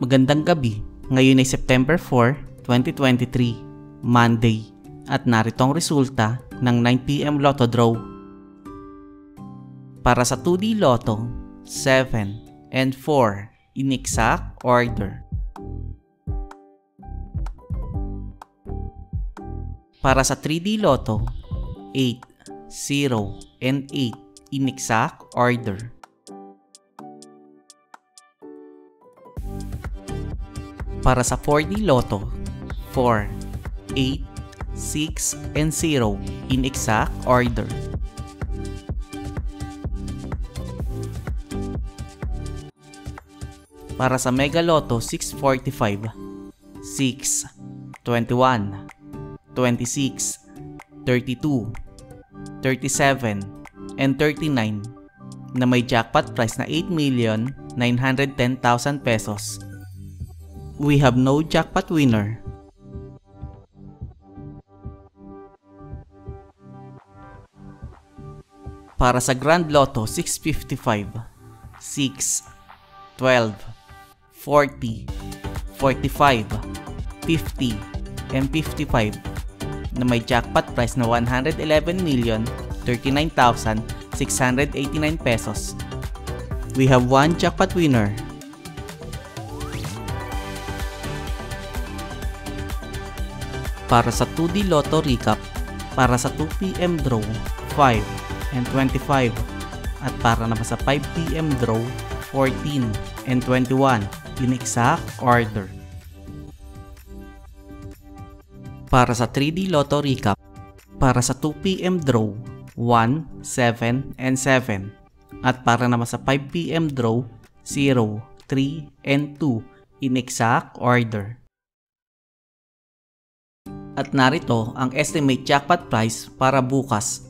Magandang gabi. Ngayon ay September 4, 2023, Monday, at narito ang resulta ng 9 PM Lotto Draw. Para sa 2D Lotto, 7 and 4 in exact order. Para sa 3D Lotto, 8, 0 and 8 in exact order. Para sa 4D Lotto, 4, 8, 6, and 0 in exact order. Para sa Mega Lotto 645, 6, 21, 26, 32, 37, and 39 na may jackpot price na 8,910,000 pesos. We have no jackpot winner. Para sa Grand Lotto 655, 6, 12, 40, 45, 50, and 55 na may jackpot price na 111,039,689 pesos. We have one jackpot winner. Para sa 2D Lotto Recap, para sa 2 PM Draw 5 and 25, at para naman sa 5 PM Draw 14 and 21 in exact order. Para sa 3D Lotto Recap, para sa 2 PM Draw 1, 7, and 7, at para naman sa 5 PM Draw 0, 3, and 2 in exact order. At narito ang estimate jackpot price para bukas,